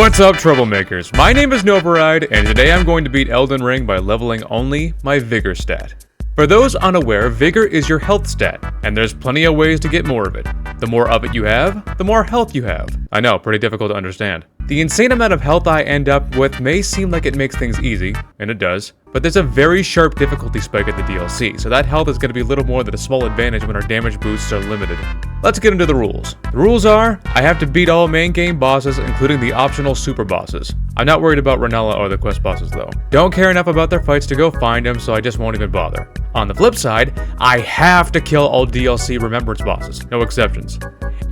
What's up, troublemakers? My name is Novaride, and today I'm going to beat Elden Ring by leveling only my Vigor stat. For those unaware, Vigor is your health stat, and there's plenty of ways to get more of it. The more of it you have, the more health you have. I know, pretty difficult to understand. The insane amount of health I end up with may seem like it makes things easy, and it does, but there's a very sharp difficulty spike at the DLC, so that health is going to be little more than a small advantage when our damage boosts are limited. Let's get into the rules. The rules are, I have to beat all main game bosses, including the optional super bosses. I'm not worried about Rellana or the quest bosses though. Don't care enough about their fights to go find them, so I just won't even bother. On the flip side, I have to kill all DLC remembrance bosses, no exceptions.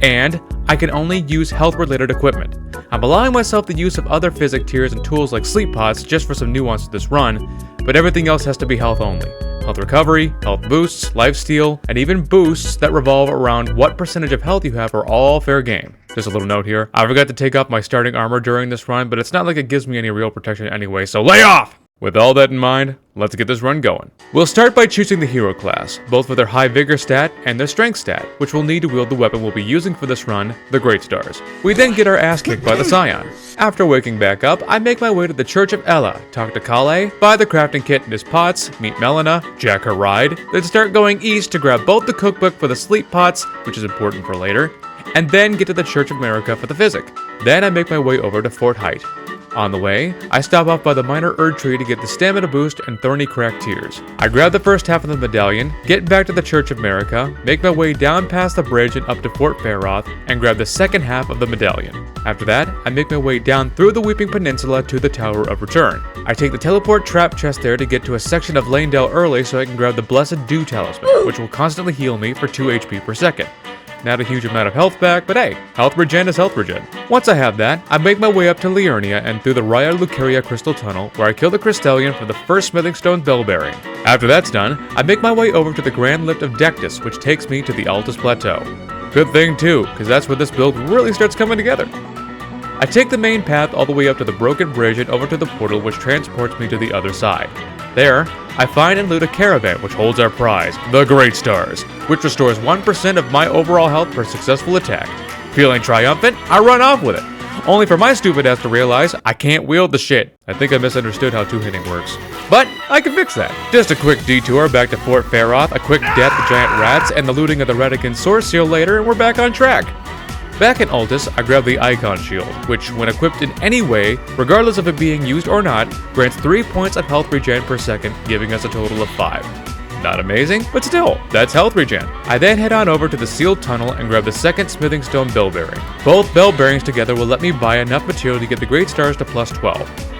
And I can only use health-related equipment. I'm allowing myself the use of other physic tiers and tools like sleep pods just for some nuance to this run, but everything else has to be health only. Health recovery, health boosts, lifesteal, and even boosts that revolve around what percentage of health you have are all fair game. Just a little note here, I forgot to take off my starting armor during this run, but it's not like it gives me any real protection anyway, so lay off! With all that in mind, let's get this run going. We'll start by choosing the hero class, both for their high vigor stat and their strength stat, which we'll need to wield the weapon we'll be using for this run, the Great Stars. We then get our ass kicked by the Scion. After waking back up, I make my way to the Church of Ealot, talk to Kale, buy the crafting kit and his pots, meet Melina, jack her ride, then start going east to grab both the cookbook for the sleep pots, which is important for later, and then get to the Church of Marika for the physic. Then I make my way over to Fort Height. On the way, I stop off by the Minor Erd Tree to get the stamina boost and Thorny Crack Tears. I grab the first half of the medallion, get back to the Church of Marika, make my way down past the bridge and up to Fort Faroth, and grab the second half of the medallion. After that, I make my way down through the Weeping Peninsula to the Tower of Return. I take the teleport trap chest there to get to a section of Lanedale early so I can grab the Blessed Dew Talisman, which will constantly heal me for 2 HP per second. Not a huge amount of health back, but hey, health regen is health regen. Once I have that, I make my way up to Liurnia and through the Raya Lucaria Crystal Tunnel, where I kill the Crystallion for the first Smithing Stone Bell Bearing. After that's done, I make my way over to the Grand Lift of Dectus, which takes me to the Altus Plateau. Good thing too, because that's where this build really starts coming together. I take the main path all the way up to the Broken Bridge and over to the portal which transports me to the other side. There, I find and loot a caravan which holds our prize, the Great Stars, which restores 1% of my overall health per successful attack. Feeling triumphant, I run off with it, only for my stupid ass to realize I can't wield the shit. I think I misunderstood how two-hitting works. But I can fix that. Just a quick detour back to Fort Faroth, a quick death to giant rats, and the looting of the Radahn source seal later, and we're back on track. Back in Altus, I grab the Icon Shield, which, when equipped in any way, regardless of it being used or not, grants 3 points of health regen per second, giving us a total of 5. Not amazing, but still, that's health regen. I then head on over to the sealed tunnel and grab the second Smithing Stone Bell Bearing. Both bell bearings together will let me buy enough material to get the Great Stars to plus 12,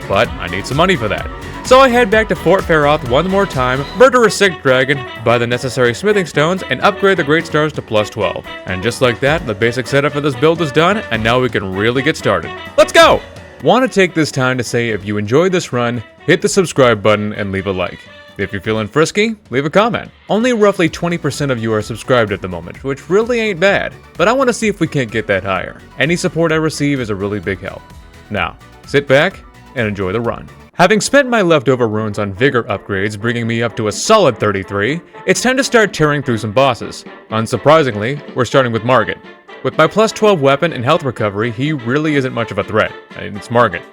but I need some money for that. So I head back to Fort Faroth one more time, murder a sick dragon, buy the necessary smithing stones, and upgrade the Great Stars to plus 12. And just like that, the basic setup for this build is done, and now we can really get started. Let's go! Want to take this time to say if you enjoyed this run, hit the subscribe button and leave a like. If you're feeling frisky, leave a comment. Only roughly 20% of you are subscribed at the moment, which really ain't bad, but I want to see if we can't get that higher. Any support I receive is a really big help. Now, sit back and enjoy the run. Having spent my leftover runes on Vigor upgrades, bringing me up to a solid 33, it's time to start tearing through some bosses. Unsurprisingly, we're starting with Margit. With my plus 12 weapon and health recovery, he really isn't much of a threat. It's Margit.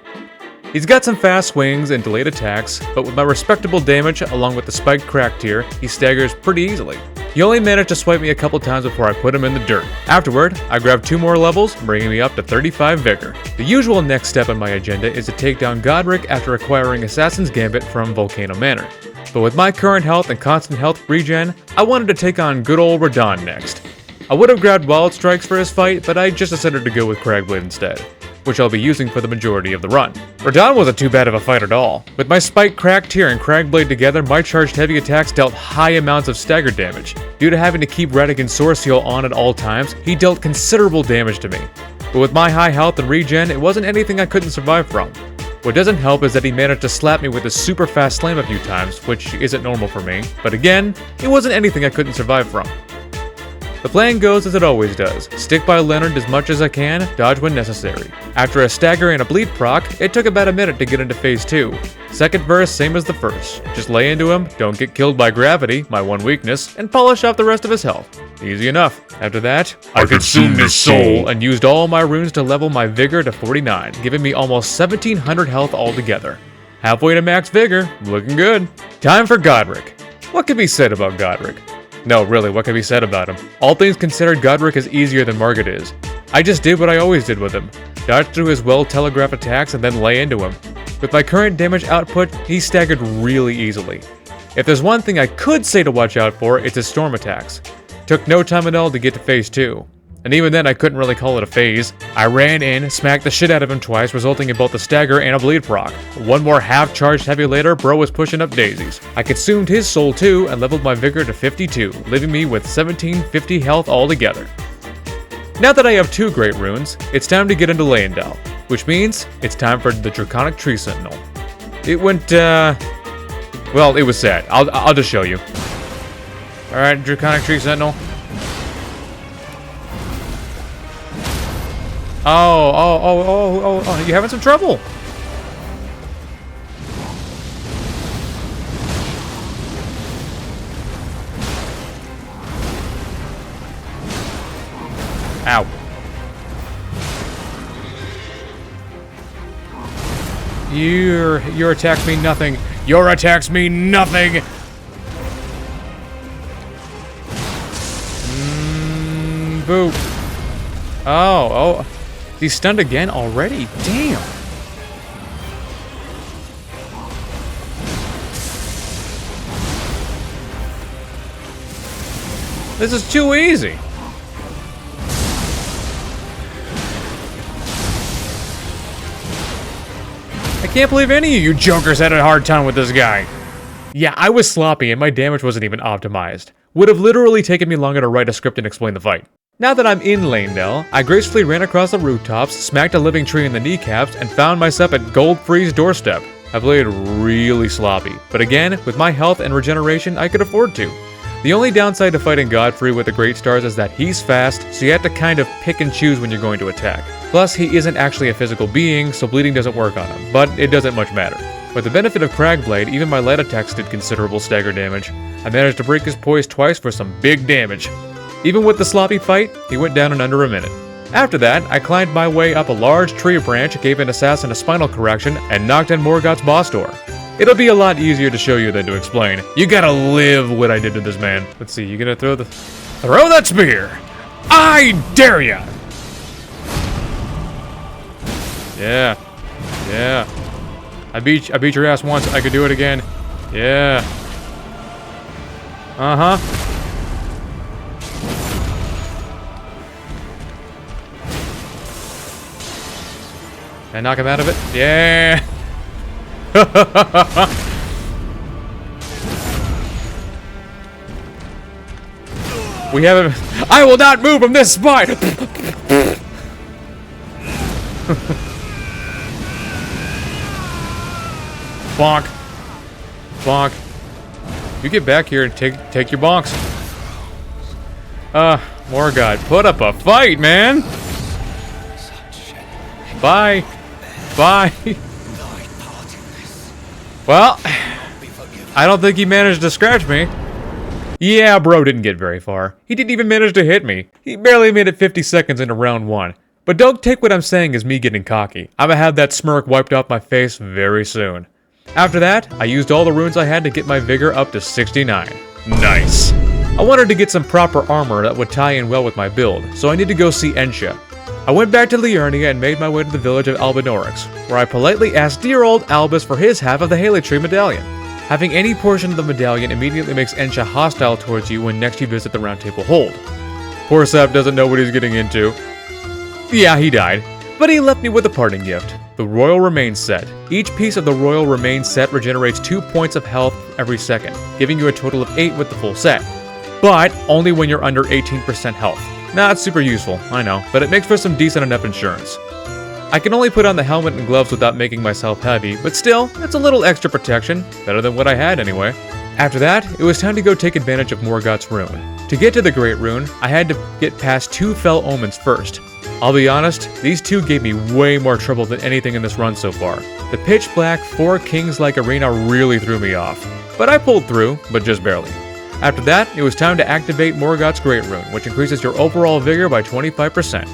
He's got some fast swings and delayed attacks, but with my respectable damage along with the spiked crack tier, he staggers pretty easily. He only managed to swipe me a couple times before I put him in the dirt. Afterward, I grab 2 more levels, bringing me up to 35 Vigor. The usual next step on my agenda is to take down Godrick after acquiring Assassin's Gambit from Volcano Manor. But with my current health and constant health regen, I wanted to take on good old Radahn next. I would have grabbed Wild Strikes for his fight, but I just decided to go with Cragblade instead, which I'll be using for the majority of the run. Radahn wasn't too bad of a fight at all. With my Spike Crack Tier and Cragblade together, my charged heavy attacks dealt high amounts of stagger damage. Due to having to keep Radagon's Source Seal on at all times, he dealt considerable damage to me. But with my high health and regen, it wasn't anything I couldn't survive from. What doesn't help is that he managed to slap me with a super fast slam a few times, which isn't normal for me. But again, it wasn't anything I couldn't survive from. The plan goes as it always does. Stick by Leonard as much as I can, dodge when necessary. After a stagger and a bleed proc, it took about a minute to get into phase 2. Second verse, same as the first. Just lay into him, don't get killed by gravity, my one weakness, and polish off the rest of his health. Easy enough. After that, I consumed his soul and used all my runes to level my vigor to 49, giving me almost 1700 health altogether. Halfway to max vigor, looking good. Time for Godrick. What can be said about Godrick? No, really, what can be said about him? All things considered, Godrick is easier than Margit is. I just did what I always did with him. Dodge through his well-telegraphed attacks and then lay into him. With my current damage output, he's staggered really easily. If there's one thing I could say to watch out for, it's his storm attacks. Took no time at all to get to phase 2. And even then I couldn't really call it a phase. I ran in, smacked the shit out of him twice, resulting in both a stagger and a bleed proc. One more half-charged heavy later, bro was pushing up daisies. I consumed his soul too and leveled my vigor to 52, leaving me with 1750 health altogether. Now that I have 2 great runes, it's time to get into Leyendal, which means it's time for the Draconic Tree Sentinel. It went, well, it was sad. I'll just show you. Alright, Draconic Tree Sentinel. Oh, you having some trouble? Ow. Your attacks mean nothing. Your attacks mean nothing! Boo. Oh. He's stunned again already? Damn. This is too easy. I can't believe any of you jokers had a hard time with this guy. Yeah, I was sloppy and my damage wasn't even optimized. Would have literally taken me longer to write a script and explain the fight. Now that I'm in Leyendal, I gracefully ran across the rooftops, smacked a living tree in the kneecaps, and found myself at Goldfrey's doorstep. I played really sloppy, but again, with my health and regeneration, I could afford to. The only downside to fighting Godfrey with the Great Stars is that he's fast, so you have to kind of pick and choose when you're going to attack. Plus, he isn't actually a physical being, so bleeding doesn't work on him, but it doesn't much matter. With the benefit of Cragblade, even my lead attacks did considerable stagger damage. I managed to break his poise twice for some big damage. Even with the sloppy fight, he went down in under a minute. After that, I climbed my way up a large tree branch, gave an assassin a spinal correction, and knocked on Morgott's boss door. It'll be a lot easier to show you than to explain. You gotta live what I did to this man. Let's see, you gonna throw that spear? I dare ya! Yeah. I beat your ass once, I could do it again. Yeah. Uh-huh. Can I knock him out of it? Yeah! We have him. I will not move from this spot! Bonk. Bonk. You get back here and take your bonks. Morgott, put up a fight, man! Bye. Well, I don't think he managed to scratch me. Yeah, bro didn't get very far. He didn't even manage to hit me. He barely made it 50 seconds into round 1. But don't take what I'm saying as me getting cocky. I'ma have that smirk wiped off my face very soon. After that, I used all the runes I had to get my vigor up to 69. Nice. I wanted to get some proper armor that would tie in well with my build, so I need to go see Ensha. I went back to Liurnia and made my way to the village of Albinorix, where I politely asked dear old Albus for his half of the Halitree medallion. Having any portion of the medallion immediately makes Ensha hostile towards you when next you visit the Round Table Hold. Poor Sap doesn't know what he's getting into. Yeah, he died, but he left me with a parting gift, the Royal Remains set. Each piece of the Royal Remains set regenerates 2 points of health every second, giving you a total of 8 with the full set. But only when you're under 18% health. Not super useful, I know, but it makes for some decent enough insurance. I can only put on the helmet and gloves without making myself heavy, but still, it's a little extra protection, better than what I had anyway. After that, it was time to go take advantage of Morgott's rune. To get to the Great Rune, I had to get past 2 Fell Omens first. I'll be honest, these 2 gave me way more trouble than anything in this run so far. The pitch black 4 Kings-like arena really threw me off. But I pulled through, but just barely. After that, it was time to activate Morgott's Great Rune, which increases your overall vigor by 25%.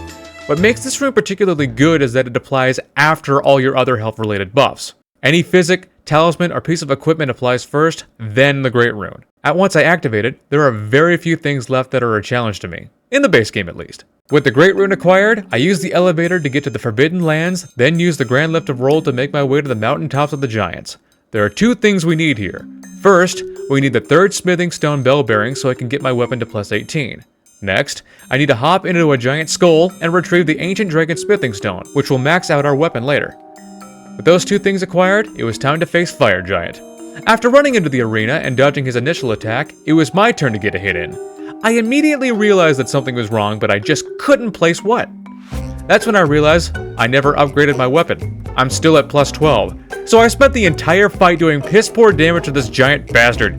What makes this rune particularly good is that it applies after all your other health-related buffs. Any physic, talisman, or piece of equipment applies first, then the Great Rune. Once I activate it, there are very few things left that are a challenge to me, in the base game at least. With the Great Rune acquired, I use the elevator to get to the Forbidden Lands, then use the Grand Lift of Roll to make my way to the mountaintops of the Giants. There are 2 things we need here. First, we need the 3rd Smithing Stone Bell Bearing so I can get my weapon to plus 18. Next, I need to hop into a giant skull and retrieve the Ancient Dragon Smithing Stone, which will max out our weapon later. With those 2 things acquired, it was time to face Fire Giant. After running into the arena and dodging his initial attack, it was my turn to get a hit in. I immediately realized that something was wrong, but I just couldn't place what. That's when I realized I never upgraded my weapon. I'm still at plus 12, so I spent the entire fight doing piss poor damage to this giant bastard.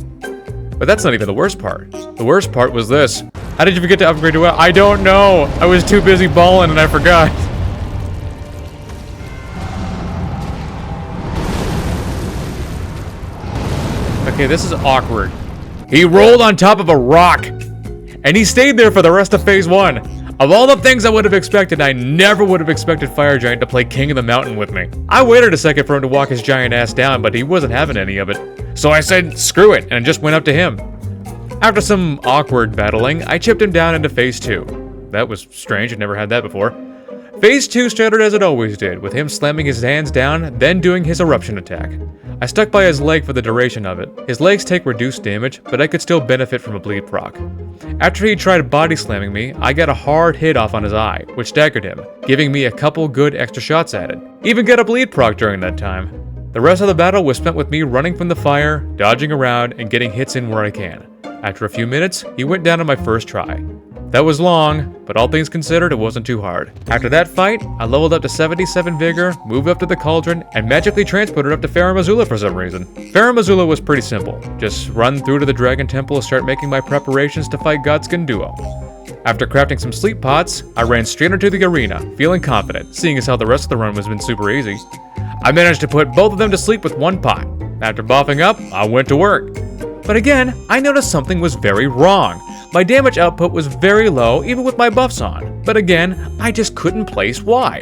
But that's not even the worst part. The worst part was this. How did you forget to upgrade your weapon? I don't know! I was too busy balling and I forgot. Okay, this is awkward. He rolled on top of a rock, and he stayed there for the rest of phase 1. Of all the things I would have expected, I never would have expected Fire Giant to play King of the Mountain with me. I waited a second for him to walk his giant ass down, but he wasn't having any of it. So I said, screw it, and just went up to him. After some awkward battling, I chipped him down into phase 2. That was strange, I'd never had that before. Phase 2 started as it always did, with him slamming his hands down, then doing his eruption attack. I stuck by his leg for the duration of it. His legs take reduced damage, but I could still benefit from a bleed proc. After he tried body slamming me, I got a hard hit off on his eye, which staggered him, giving me a couple good extra shots added. Even got a bleed proc during that time. The rest of the battle was spent with me running from the fire, dodging around, and getting hits in where I can. After a few minutes, he went down on my first try. That was long, but all things considered, it wasn't too hard. After that fight, I leveled up to 77 Vigor, moved up to the Cauldron, and magically transported up to Farum Azula for some reason. Farum Azula was pretty simple. Just run through to the Dragon Temple and start making my preparations to fight Godskin Duo. After crafting some sleep pots, I ran straight into the arena, feeling confident, seeing as how the rest of the run was been super easy. I managed to put both of them to sleep with one pot. After buffing up, I went to work. But again, I noticed something was very wrong. My damage output was very low, even with my buffs on. But again, I just couldn't place why.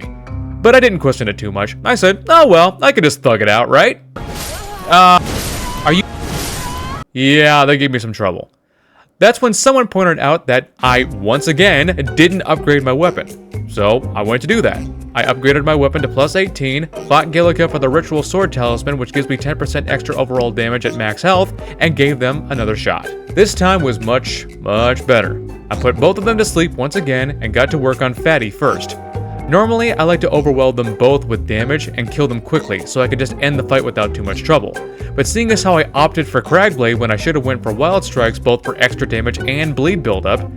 But I didn't question it too much. I said, oh well, I could just thug it out, right? Are you... Yeah, that gave me some trouble. That's when someone pointed out that I, once again, didn't upgrade my weapon. So, I went to do that. I upgraded my weapon to plus 18, fought Gillica for the Ritual Sword Talisman, which gives me 10% extra overall damage at max health, and gave them another shot. This time was much, much better. I put both of them to sleep once again, and got to work on Fatty first. Normally, I like to overwhelm them both with damage and kill them quickly, so I could just end the fight without too much trouble. But seeing as how I opted for Cragblade when I should have went for Wild Strikes both for extra damage and bleed buildup,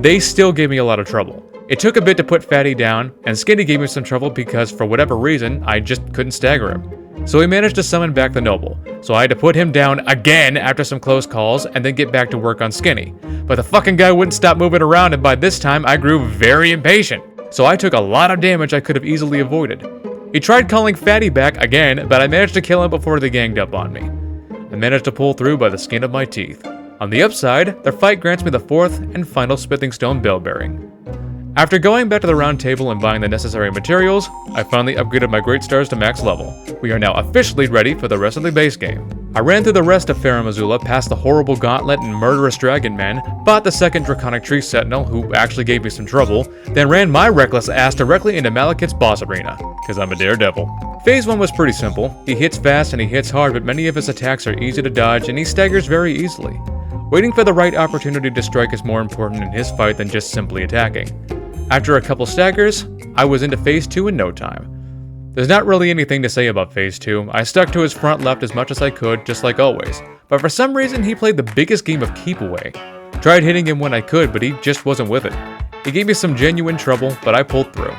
they still gave me a lot of trouble. It took a bit to put Fatty down, and Skinny gave me some trouble because for whatever reason, I just couldn't stagger him. So he managed to summon back the Noble, so I had to put him down again after some close calls and then get back to work on Skinny. But the fucking guy wouldn't stop moving around, and by this time I grew very impatient. So I took a lot of damage I could have easily avoided. He tried calling Fatty back again, but I managed to kill him before they ganged up on me. I managed to pull through by the skin of my teeth. On the upside, their fight grants me the 4th and final Smithing Stone Bell Bearing. After going back to the round table and buying the necessary materials, I finally upgraded my Great Stars to max level. We are now officially ready for the rest of the base game. I ran through the rest of Farum Azula past the horrible Gauntlet and murderous Dragon Men, bought the second Draconic Tree Sentinel, who actually gave me some trouble, then ran my reckless ass directly into Maliketh's boss arena, cause I'm a daredevil. Phase 1 was pretty simple. He hits fast and he hits hard, but many of his attacks are easy to dodge and he staggers very easily. Waiting for the right opportunity to strike is more important in his fight than just simply attacking. After a couple staggers, I was into Phase 2 in no time. There's not really anything to say about Phase 2. I stuck to his front left as much as I could, just like always. But for some reason, he played the biggest game of keep away. Tried hitting him when I could, but he just wasn't with it. He gave me some genuine trouble, but I pulled through.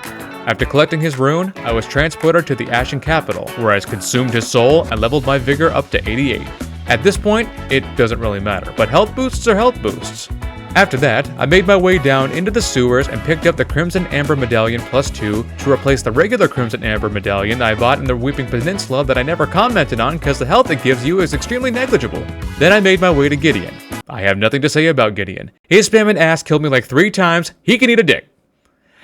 After collecting his rune, I was transported to the Ashen Capital, where I consumed his soul and leveled my vigor up to 88. At this point, it doesn't really matter, but health boosts are health boosts. After that, I made my way down into the sewers and picked up the Crimson Amber Medallion +2 to replace the regular Crimson Amber Medallion I bought in the Weeping Peninsula that I never commented on because the health it gives you is extremely negligible. Then I made my way to Gideon. I have nothing to say about Gideon. His spamming ass killed me like 3 times, he can eat a dick.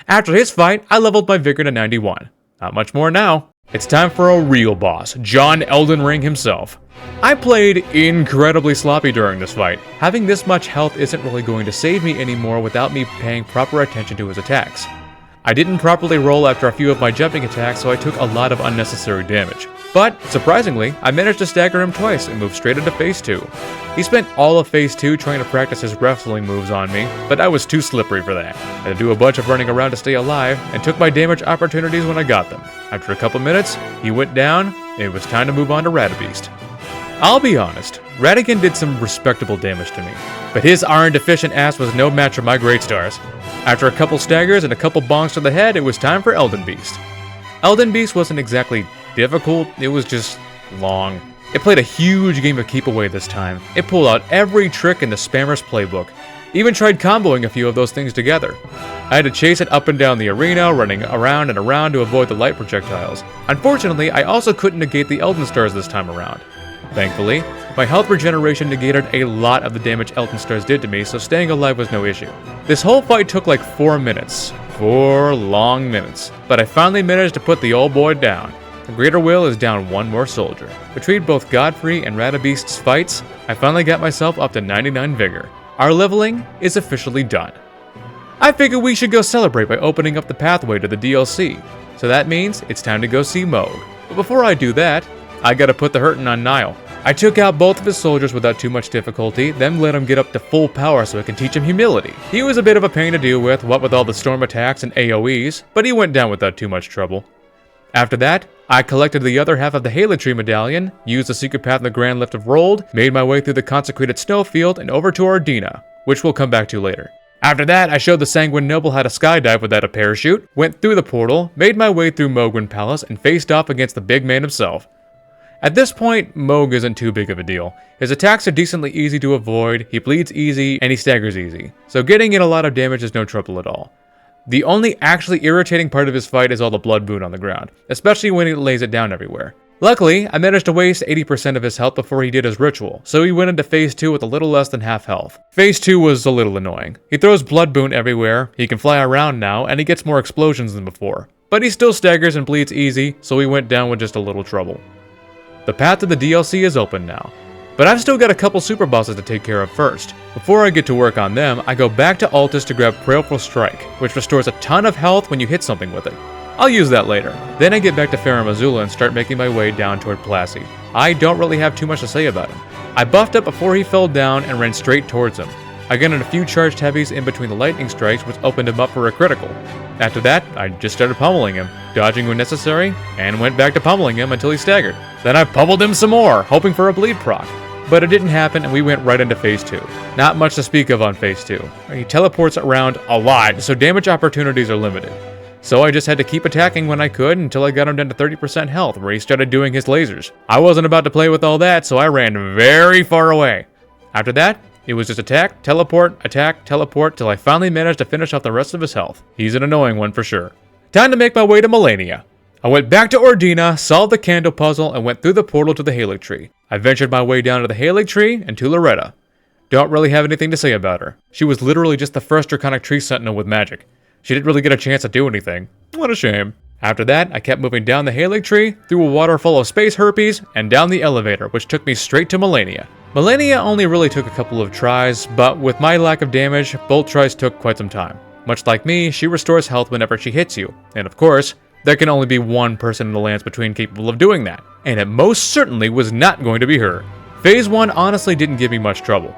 After his fight, I leveled my Vigor to 91. Not much more now. It's time for a real boss, John Elden Ring himself. I played incredibly sloppy during this fight. Having this much health isn't really going to save me anymore without me paying proper attention to his attacks. I didn't properly roll after a few of my jumping attacks, so I took a lot of unnecessary damage. But, surprisingly, I managed to stagger him twice and move straight into Phase 2. He spent all of Phase 2 trying to practice his wrestling moves on me, but I was too slippery for that. I had to do a bunch of running around to stay alive, and took my damage opportunities when I got them. After a couple minutes, he went down, and it was time to move on to Radabeast. I'll be honest, Radahn did some respectable damage to me, but his iron-deficient ass was no match for my great stars. After a couple staggers and a couple bonks to the head, it was time for Elden Beast. Elden Beast wasn't exactly difficult, it was just long. It played a huge game of keep away this time. It pulled out every trick in the spammer's playbook. Even tried comboing a few of those things together. I had to chase it up and down the arena, running around and around to avoid the light projectiles. Unfortunately, I also couldn't negate the Elden Stars this time around. Thankfully, my health regeneration negated a lot of the damage Elden Stars did to me, so staying alive was no issue. This whole fight took like 4 minutes. 4 long minutes. But I finally managed to put the old boy down. The Greater Will is down 1 more soldier. Between both Godfrey and Radabeast's fights, I finally got myself up to 99 Vigor. Our leveling is officially done. I figured we should go celebrate by opening up the pathway to the DLC. So that means it's time to go see Mohg. But before I do that, I gotta put the hurtin' on Niall. I took out both of his soldiers without too much difficulty, then let him get up to full power so I can teach him humility. He was a bit of a pain to deal with, what with all the storm attacks and AoEs, but he went down without too much trouble. After that, I collected the other half of the Scadutree medallion, used the secret path in the Grand Lift of Rold, made my way through the consecrated snowfield and over to Ardina, which we'll come back to later. After that, I showed the Sanguine Noble how to skydive without a parachute, went through the portal, made my way through Mohgwyn Palace, and faced off against the big man himself. At this point, Mohg isn't too big of a deal. His attacks are decently easy to avoid, he bleeds easy, and he staggers easy, so getting in a lot of damage is no trouble at all. The only actually irritating part of his fight is all the blood boon on the ground, especially when he lays it down everywhere. Luckily, I managed to waste 80% of his health before he did his ritual, so he went into Phase 2 with a little less than half health. Phase 2 was a little annoying. He throws blood boon everywhere, he can fly around now, and he gets more explosions than before. But he still staggers and bleeds easy, so he went down with just a little trouble. The path to the DLC is open now, but I've still got a couple super bosses to take care of first. Before I get to work on them, I go back to Altus to grab Prayerful Strike, which restores a ton of health when you hit something with it. I'll use that later. Then I get back to Farum Azula and start making my way down toward Plassey. I don't really have too much to say about him. I buffed up before he fell down and ran straight towards him. I got in a few charged heavies in between the lightning strikes, which opened him up for a critical. After that, I just started pummeling him, dodging when necessary, and went back to pummeling him until he staggered. Then I pummeled him some more, hoping for a bleed proc. But it didn't happen and we went right into Phase 2. Not much to speak of on Phase 2. He teleports around a lot, so damage opportunities are limited. So I just had to keep attacking when I could until I got him down to 30% health, where he started doing his lasers. I wasn't about to play with all that, so I ran very far away. After that, it was just attack, teleport, till I finally managed to finish off the rest of his health. He's an annoying one for sure. Time to make my way to Malenia. I went back to Ardina, solved the candle puzzle, and went through the portal to the Scadutree. I ventured my way down to the Scadutree and to Loretta. Don't really have anything to say about her. She was literally just the first Draconic tree sentinel with magic. She didn't really get a chance to do anything. What a shame. After that, I kept moving down the Scadutree, through a water full of space herpes, and down the elevator, which took me straight to Malenia. Malenia only really took a couple of tries, but with my lack of damage, both tries took quite some time. Much like me, she restores health whenever she hits you, and of course, there can only be one person in the lands between capable of doing that, and it most certainly was not going to be her. Phase 1 honestly didn't give me much trouble.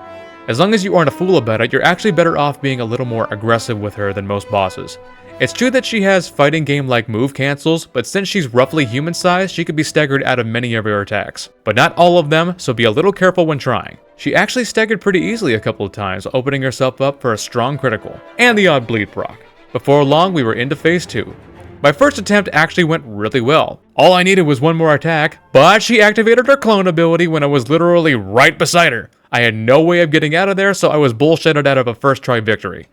As long as you aren't a fool about it, you're actually better off being a little more aggressive with her than most bosses. It's true that she has fighting game-like move cancels, but since she's roughly human-sized, she could be staggered out of many of her attacks. But not all of them, so be a little careful when trying. She actually staggered pretty easily a couple of times, opening herself up for a strong critical, and the odd bleed proc. Before long, we were into Phase 2. My first attempt actually went really well. All I needed was one more attack, but she activated her clone ability when I was literally right beside her. I had no way of getting out of there, so I was bullshitted out of a first try victory.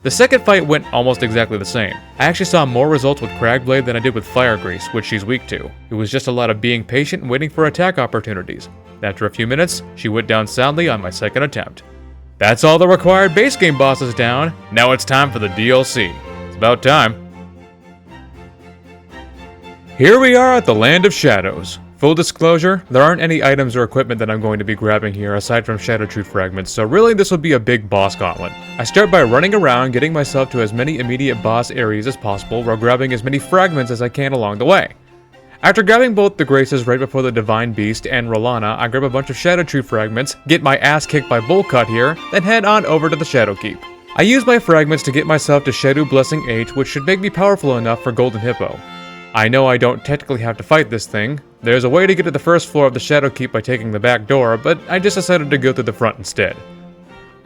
The second fight went almost exactly the same. I actually saw more results with Cragblade than I did with Fire Grease, which she's weak to. It was just a lot of being patient and waiting for attack opportunities. After a few minutes, she went down soundly on my second attempt. That's all the required base game bosses down. Now it's time for the DLC. It's about time. Here we are at the Land of Shadows. Full disclosure, there aren't any items or equipment that I'm going to be grabbing here aside from Scadutree fragments, so really this will be a big boss gauntlet. I start by running around, getting myself to as many immediate boss areas as possible while grabbing as many fragments as I can along the way. After grabbing both the Graces right before the Divine Beast and Rellana, I grab a bunch of Scadutree fragments, get my ass kicked by Volcut here, then head on over to the Shadowkeep. I use my fragments to get myself to Shadow Blessing 8, which should make me powerful enough for Golden Hippo. I know I don't technically have to fight this thing. There's a way to get to the first floor of the Shadowkeep by taking the back door, but I just decided to go through the front instead.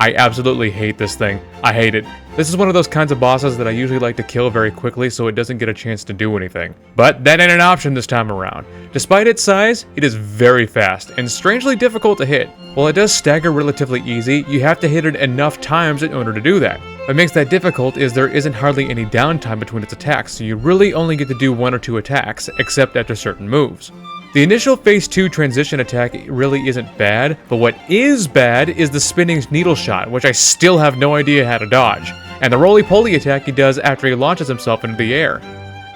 I absolutely hate this thing. I hate it. This is one of those kinds of bosses that I usually like to kill very quickly so it doesn't get a chance to do anything. But that ain't an option this time around. Despite its size, it is very fast and strangely difficult to hit. While it does stagger relatively easy, you have to hit it enough times in order to do that. What makes that difficult is there isn't hardly any downtime between its attacks, so you really only get to do 1 or 2 attacks, except after certain moves. The initial phase 2 transition attack really isn't bad, but what is bad is the spinning needle shot, which I still have no idea how to dodge, and the roly-poly attack he does after he launches himself into the air.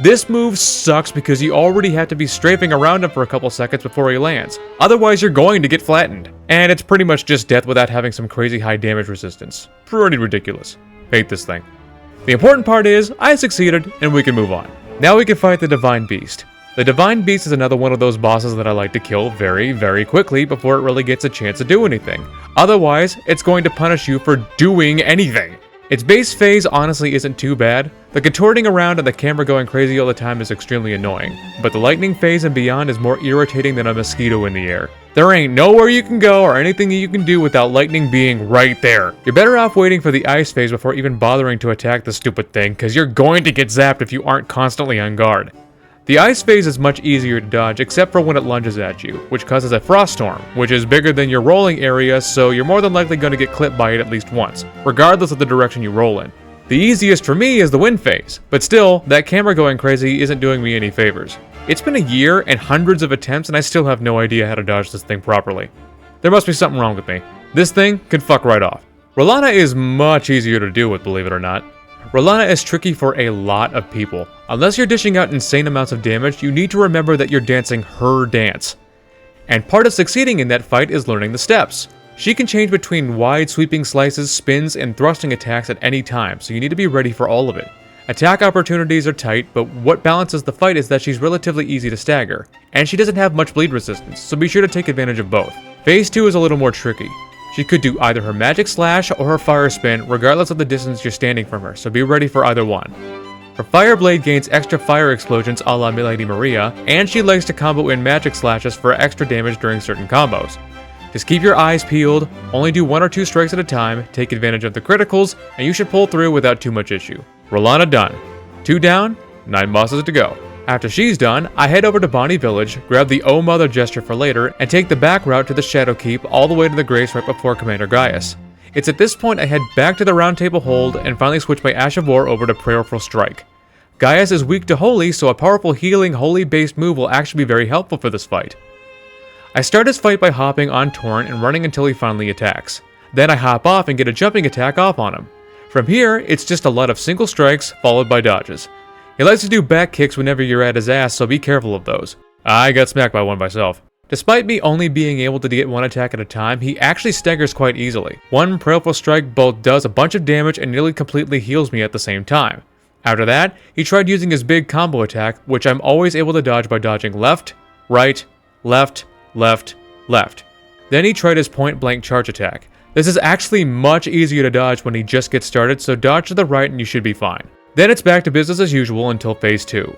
This move sucks because you already have to be strafing around him for a couple seconds before he lands, otherwise you're going to get flattened. And it's pretty much just death without having some crazy high damage resistance. Pretty ridiculous. Hate this thing. The important part is, I succeeded, and we can move on. Now we can fight the Divine Beast. The Divine Beast is another one of those bosses that I like to kill very, very quickly before it really gets a chance to do anything. Otherwise, it's going to punish you for doing anything. Its base phase honestly isn't too bad. The contorting around and the camera going crazy all the time is extremely annoying, but the lightning phase and beyond is more irritating than a mosquito in the air. There ain't nowhere you can go or anything you can do without lightning being right there. You're better off waiting for the ice phase before even bothering to attack the stupid thing, because you're going to get zapped if you aren't constantly on guard. The ice phase is much easier to dodge except for when it lunges at you, which causes a frost storm, which is bigger than your rolling area, so you're more than likely going to get clipped by it at least once, regardless of the direction you roll in. The easiest for me is the wind phase, but still, that camera going crazy isn't doing me any favors. It's been a year and hundreds of attempts and I still have no idea how to dodge this thing properly. There must be something wrong with me. This thing can fuck right off. Rellana is much easier to deal with, believe it or not. Rellana is tricky for a lot of people. Unless you're dishing out insane amounts of damage, you need to remember that you're dancing her dance. And part of succeeding in that fight is learning the steps. She can change between wide sweeping slices, spins, and thrusting attacks at any time, so you need to be ready for all of it. Attack opportunities are tight, but what balances the fight is that she's relatively easy to stagger, and she doesn't have much bleed resistance, so be sure to take advantage of both. Phase 2 is a little more tricky. She could do either her magic slash or her fire spin, regardless of the distance you're standing from her, so be ready for either one. Her fire blade gains extra fire explosions a la Milady Maria, and she likes to combo in magic slashes for extra damage during certain combos. Just keep your eyes peeled, only do 1 or 2 strikes at a time, take advantage of the criticals, and you should pull through without too much issue. Rellana done. 2 down, 9 bosses to go. After she's done, I head over to Bonnie Village, grab the Oh Mother gesture for later, and take the back route to the Shadowkeep all the way to the Grace right before Commander Gaius. It's at this point I head back to the Round Table Hold and finally switch my Ash of War over to Prayerful Strike. Gaius is weak to Holy, so a powerful healing Holy-based move will actually be very helpful for this fight. I start his fight by hopping on Torrent and running until he finally attacks. Then I hop off and get a jumping attack off on him. From here, it's just a lot of single strikes followed by dodges. He likes to do back kicks whenever you're at his ass, so be careful of those. I got smacked by one myself. Despite me only being able to get 1 attack at a time, he actually staggers quite easily. One Prayerful Strike both does a bunch of damage and nearly completely heals me at the same time. After that, he tried using his big combo attack, which I'm always able to dodge by dodging left, right, left, left, left. Then he tried his point blank charge attack. This is actually much easier to dodge when he just gets started, so dodge to the right and you should be fine. Then it's back to business as usual until phase 2.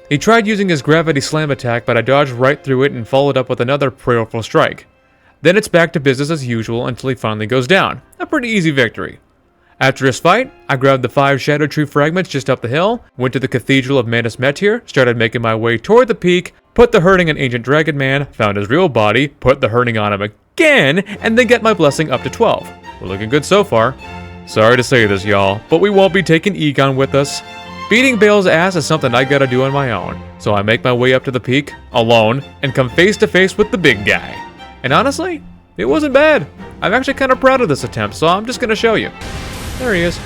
He tried using his gravity slam attack, but I dodged right through it and followed up with another Prayerful Strike. Then it's back to business as usual until he finally goes down. A pretty easy victory. After his fight, I grabbed the 5 Scadutree fragments just up the hill, went to the Cathedral of Manus Metyr, started making my way toward the peak, put the hurting on Ancient Dragon Man, found his real body, put the hurting on him again, and then get my blessing up to 12. We're looking good so far. Sorry to say this, y'all, but we won't be taking Egon with us. Beating Bayle's ass is something I gotta do on my own, so I make my way up to the peak, alone, and come face to face with the big guy. And honestly, it wasn't bad. I'm actually kind of proud of this attempt, so I'm just going to show you. There he is.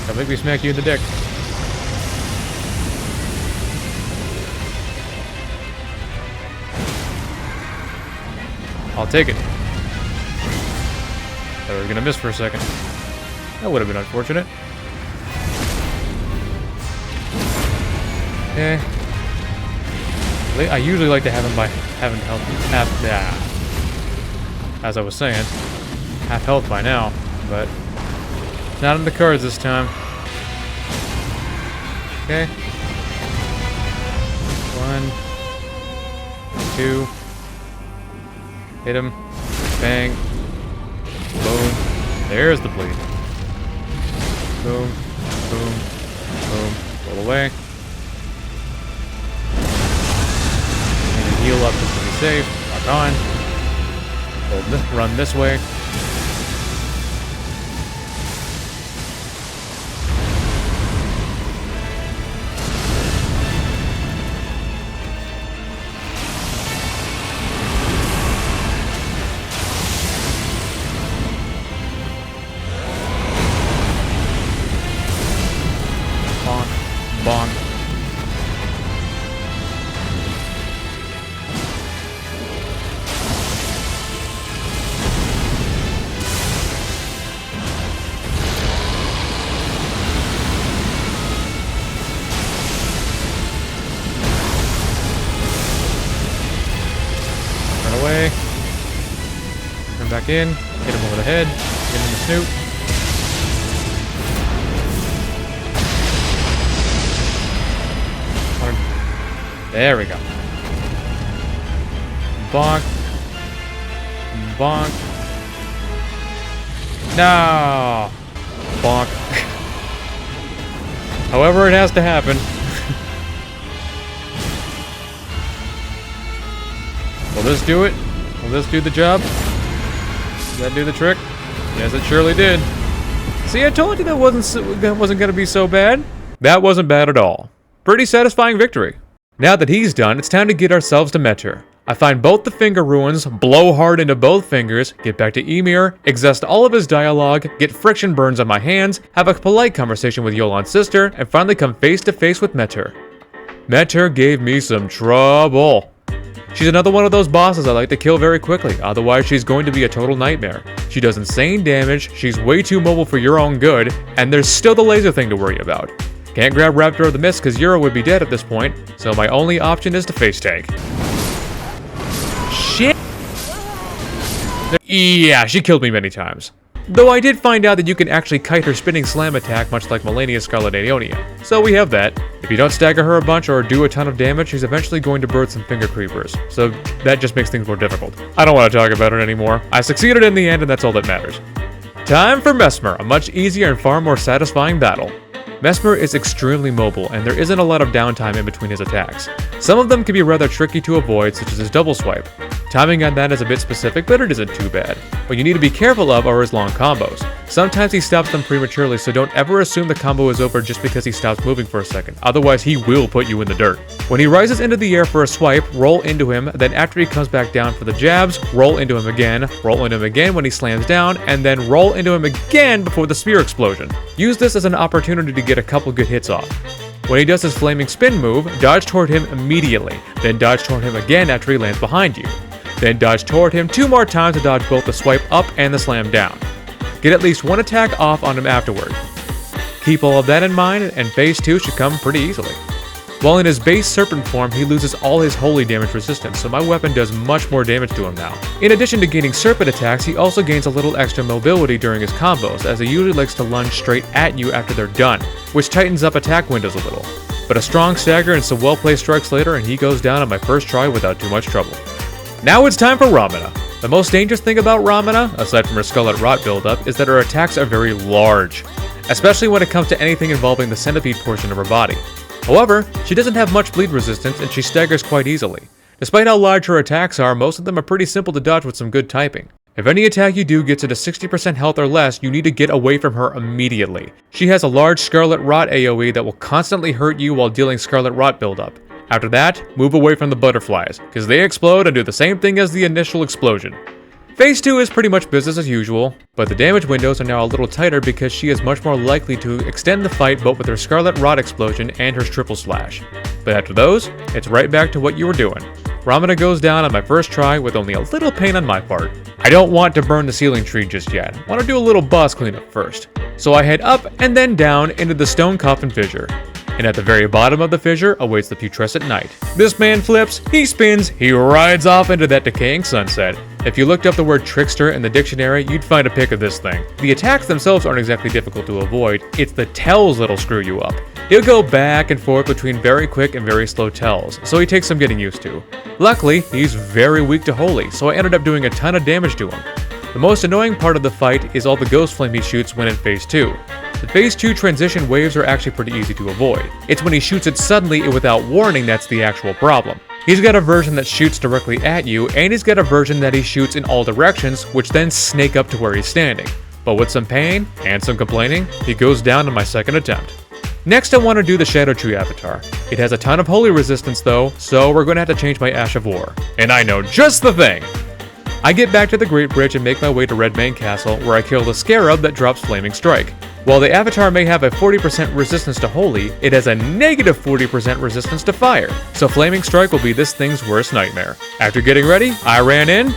Don't make me smack you in the dick. I'll take it. Thought I was gonna miss for a second. That would have been unfortunate. Okay. I usually like to have him by having health as I was saying, half health by now, but not in the cards this time. Okay. 1, 2. Hit him. Bang. Boom. There's the bleed. Boom. Boom. Boom. Roll away. And heal up just to be safe. Lock on. Run this way. Bonk. Run away. Turn back in. Hit him over the head. Get him in the snoot. There we go. Bonk. Bonk. No. Bonk. However it has to happen. Will this do it? Will this do the job? Does that do the trick? Yes, it surely did. See, I told you that wasn't going to be so bad. That wasn't bad at all. Pretty satisfying victory. Now that he's done, it's time to get ourselves to Metyr. I find both the finger ruins, blow hard into both fingers, get back to Ymir, exhaust all of his dialogue, get friction burns on my hands, have a polite conversation with Ealot's sister, and finally come face to face with Metyr. Metyr gave me some trouble. She's another one of those bosses I like to kill very quickly, otherwise she's going to be a total nightmare. She does insane damage, she's way too mobile for your own good, and there's still the laser thing to worry about. Can't grab Raptor of the Mist because Euro would be dead at this point, so my only option is to face tank. Shit! Yeah, she killed me many times. Though I did find out that you can actually kite her spinning slam attack much like Malenia's Scarlet Aeonia. So we have that. If you don't stagger her a bunch or do a ton of damage, she's eventually going to birth some finger creepers. So that just makes things more difficult. I don't want to talk about it anymore. I succeeded in the end and that's all that matters. Time for Messmer, a much easier and far more satisfying battle. Messmer is extremely mobile, and there isn't a lot of downtime in between his attacks. Some of them can be rather tricky to avoid, such as his double swipe. Timing on that is a bit specific, but it isn't too bad. What you need to be careful of are his long combos. Sometimes he stops them prematurely, so don't ever assume the combo is over just because he stops moving for a second, otherwise he will put you in the dirt. When he rises into the air for a swipe, roll into him, then after he comes back down for the jabs, roll into him again when he slams down, and then roll into him again before the spear explosion. Use this as an opportunity to get a couple good hits off. When he does his flaming spin move, dodge toward him immediately, then dodge toward him again after he lands behind you. Then dodge toward him 2 more times to dodge both the swipe up and the slam down. Get at least 1 attack off on him afterward. Keep all of that in mind, and phase 2 should come pretty easily. While in his base serpent form, he loses all his holy damage resistance, so my weapon does much more damage to him now. In addition to gaining serpent attacks, he also gains a little extra mobility during his combos, as he usually likes to lunge straight at you after they're done, which tightens up attack windows a little. But a strong stagger and some well-placed strikes later, and he goes down on my first try without too much trouble. Now it's time for Romina. The most dangerous thing about Romina, aside from her Scarlet Rot buildup, is that her attacks are very large, especially when it comes to anything involving the centipede portion of her body. However, she doesn't have much bleed resistance and she staggers quite easily. Despite how large her attacks are, most of them are pretty simple to dodge with some good typing. If any attack you do gets into 60% health or less, you need to get away from her immediately. She has a large Scarlet Rot AoE that will constantly hurt you while dealing Scarlet Rot buildup. After that, move away from the butterflies, because they explode and do the same thing as the initial explosion. Phase 2 is pretty much business as usual, but the damage windows are now a little tighter because she is much more likely to extend the fight both with her Scarlet Rot explosion and her triple slash. But after those, it's right back to what you were doing. Romina goes down on my first try with only a little pain on my part. I don't want to burn the ceiling tree just yet, I want to do a little boss cleanup first. So I head up and then down into the stone coffin fissure. And at the very bottom of the fissure awaits the Putrescent Knight. This man flips, he spins, he rides off into that decaying sunset. If you looked up the word trickster in the dictionary, you'd find a pic of this thing. The attacks themselves aren't exactly difficult to avoid, it's the tells that'll screw you up. He'll go back and forth between very quick and very slow tells, so he takes some getting used to. Luckily, he's very weak to holy, so I ended up doing a ton of damage to him. The most annoying part of the fight is all the ghost flame he shoots when in phase 2. The phase 2 transition waves are actually pretty easy to avoid. It's when he shoots it suddenly and without warning that's the actual problem. He's got a version that shoots directly at you, and he's got a version that he shoots in all directions, which then snake up to where he's standing. But with some pain, and some complaining, he goes down in my second attempt. Next I want to do the Scadutree Avatar. It has a ton of holy resistance though, so we're going to have to change my Ash of War. And I know just the thing! I get back to the Great Bridge and make my way to Redmane Castle, where I kill the Scarab that drops Flaming Strike. While the Avatar may have a 40% resistance to Holy, it has a negative 40% resistance to Fire, so Flaming Strike will be this thing's worst nightmare. After getting ready, I ran in,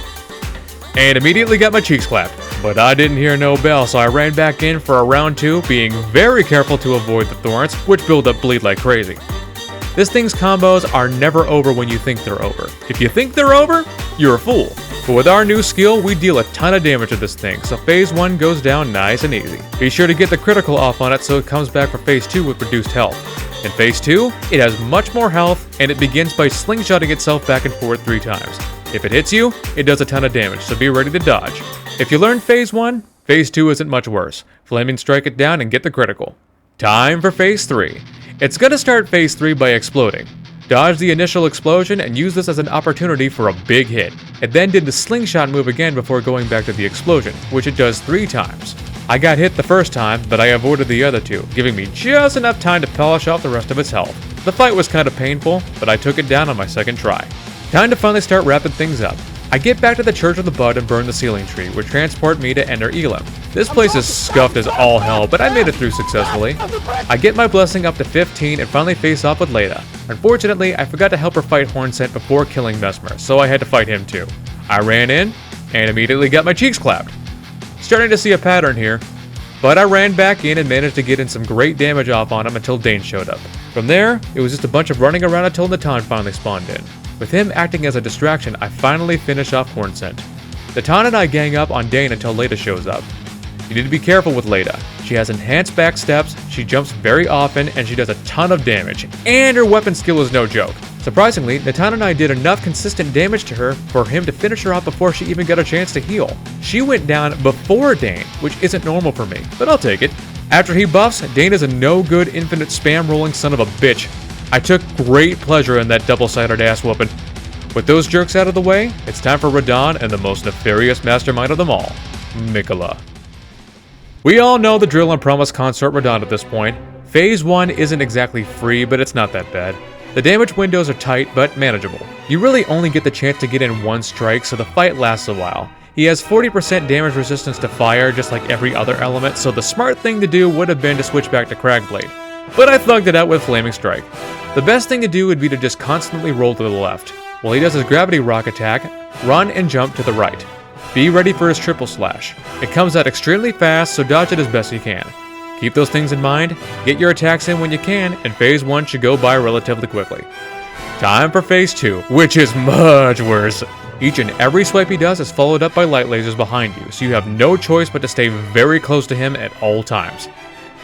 and immediately got my cheeks clapped. But I didn't hear no bell, so I ran back in for a round 2, being very careful to avoid the thorns, which build up bleed like crazy. This thing's combos are never over when you think they're over. If you think they're over, you're a fool. But with our new skill, we deal a ton of damage to this thing, so phase 1 goes down nice and easy. Be sure to get the critical off on it so it comes back for phase 2 with reduced health. In phase 2, it has much more health, and it begins by slingshotting itself back and forth 3 times. If it hits you, it does a ton of damage, so be ready to dodge. If you learned phase 1, phase 2 isn't much worse. Flaming Strike it down and get the critical. Time for phase 3. It's gonna start phase 3 by exploding. Dodge the initial explosion and use this as an opportunity for a big hit. It then did the slingshot move again before going back to the explosion, which it does 3 times. I got hit the first time, but I avoided the other 2, giving me just enough time to polish off the rest of its health. The fight was kind of painful, but I took it down on my second try. Time to finally start wrapping things up. I get back to the Church of the Bud and burn the ceiling tree, which transport me to enter Ealot. This place is scuffed as all hell, but I made it through successfully. I get my blessing up to 15 and finally face off with Leda. Unfortunately, I forgot to help her fight Hornsent before killing Messmer, so I had to fight him too. I ran in, and immediately got my cheeks clapped. Starting to see a pattern here, but I ran back in and managed to get in some great damage off on him until Dane showed up. From there, it was just a bunch of running around until Natan finally spawned in. With him acting as a distraction, I finally finish off Hornsent. Natan and I gang up on Dane until Leda shows up. You need to be careful with Leda. She has enhanced back steps, she jumps very often, and she does a ton of damage, and her weapon skill is no joke. Surprisingly, Natan and I did enough consistent damage to her for him to finish her off before she even got a chance to heal. She went down before Dane, which isn't normal for me, but I'll take it. After he buffs, Dane is a no-good infinite spam rolling son of a bitch. I took great pleasure in that double-sided ass whooping. With those jerks out of the way, it's time for Radahn and the most nefarious mastermind of them all, Mikola. We all know the drill and promise Consort Radahn at this point. Phase 1 isn't exactly free, but it's not that bad. The damage windows are tight, but manageable. You really only get the chance to get in 1 strike, so the fight lasts a while. He has 40% damage resistance to fire, just like every other element, so the smart thing to do would have been to switch back to Cragblade. But I thugged it out with Flaming Strike. The best thing to do would be to just constantly roll to the left. While he does his Gravity Rock attack, run and jump to the right. Be ready for his Triple Slash. It comes out extremely fast, so dodge it as best you can. Keep those things in mind, get your attacks in when you can, and Phase 1 should go by relatively quickly. Time for Phase 2, which is much worse. Each and every swipe he does is followed up by light lasers behind you, so you have no choice but to stay very close to him at all times.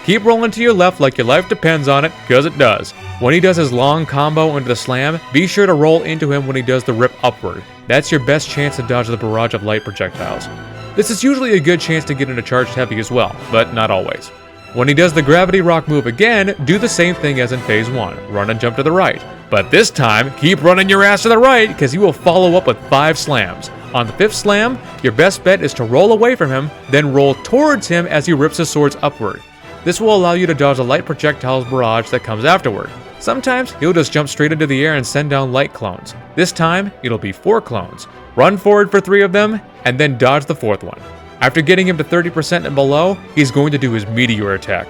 Keep rolling to your left like your life depends on it, cause it does. When he does his long combo into the slam, be sure to roll into him when he does the rip upward. That's your best chance to dodge the barrage of light projectiles. This is usually a good chance to get into charged heavy as well, but not always. When he does the gravity rock move again, do the same thing as in phase 1, run and jump to the right. But this time, keep running your ass to the right, because he will follow up with 5 slams. On the 5th slam, your best bet is to roll away from him, then roll towards him as he rips his swords upward. This will allow you to dodge a light projectiles barrage that comes afterward. Sometimes, he'll just jump straight into the air and send down light clones. This time, it'll be 4 clones. Run forward for 3 of them, and then dodge the 4th one. After getting him to 30% and below, he's going to do his Meteor attack.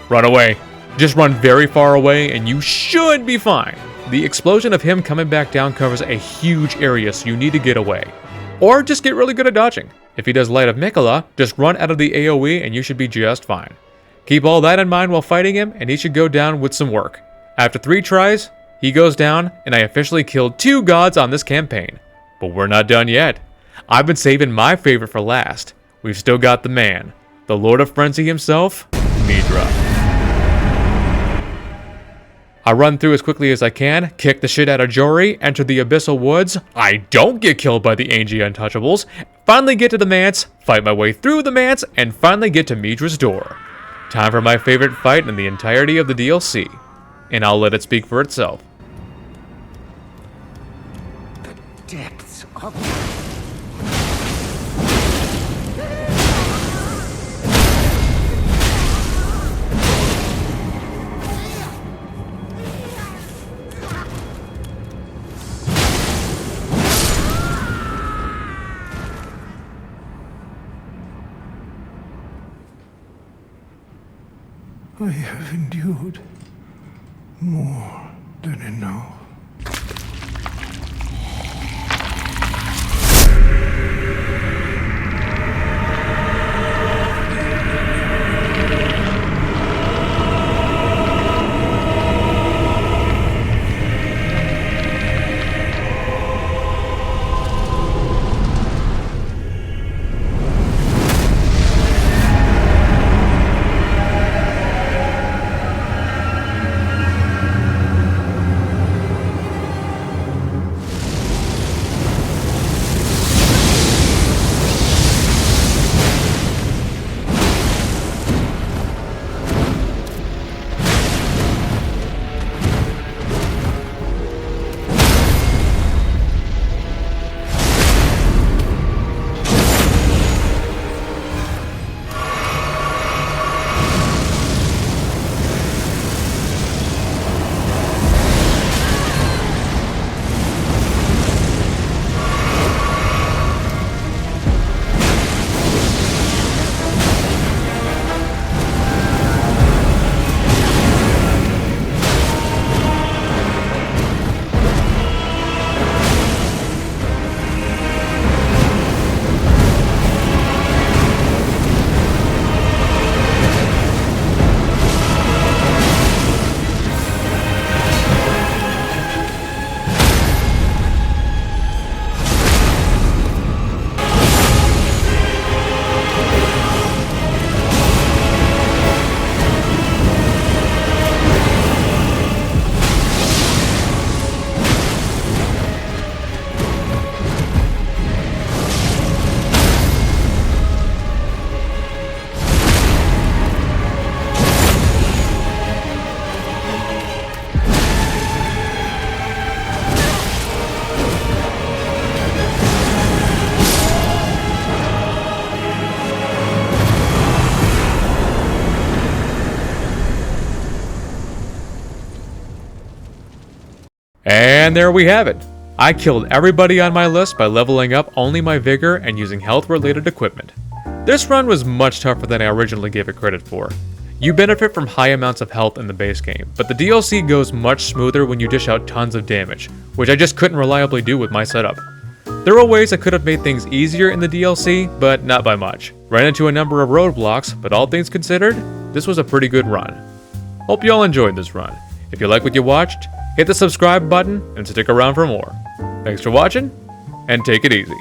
Run away. Just run very far away and you should be fine. The explosion of him coming back down covers a huge area, so you need to get away. Or just get really good at dodging. If he does Light of Miquella, just run out of the AoE and you should be just fine. Keep all that in mind while fighting him and he should go down with some work. After 3 tries, he goes down and I officially killed 2 gods on this campaign. But we're not done yet. I've been saving my favorite for last. We've still got the man, the Lord of Frenzy himself, Midra. I run through as quickly as I can, kick the shit out of Jory, enter the Abyssal Woods, I don't get killed by the Angie Untouchables, finally get to the manse, fight my way through the manse, and finally get to Midra's door. Time for my favorite fight in the entirety of the DLC, and I'll let it speak for itself. The depths of... I have endured more than enough. And there we have it. I killed everybody on my list by leveling up only my Vigor and using health-related equipment. This run was much tougher than I originally gave it credit for. You benefit from high amounts of health in the base game, but the DLC goes much smoother when you dish out tons of damage, which I just couldn't reliably do with my setup. There were ways I could have made things easier in the DLC, but not by much. Ran into a number of roadblocks, but all things considered, this was a pretty good run. Hope you all enjoyed this run. If you like what you watched, hit the subscribe button and stick around for more. Thanks for watching, and take it easy.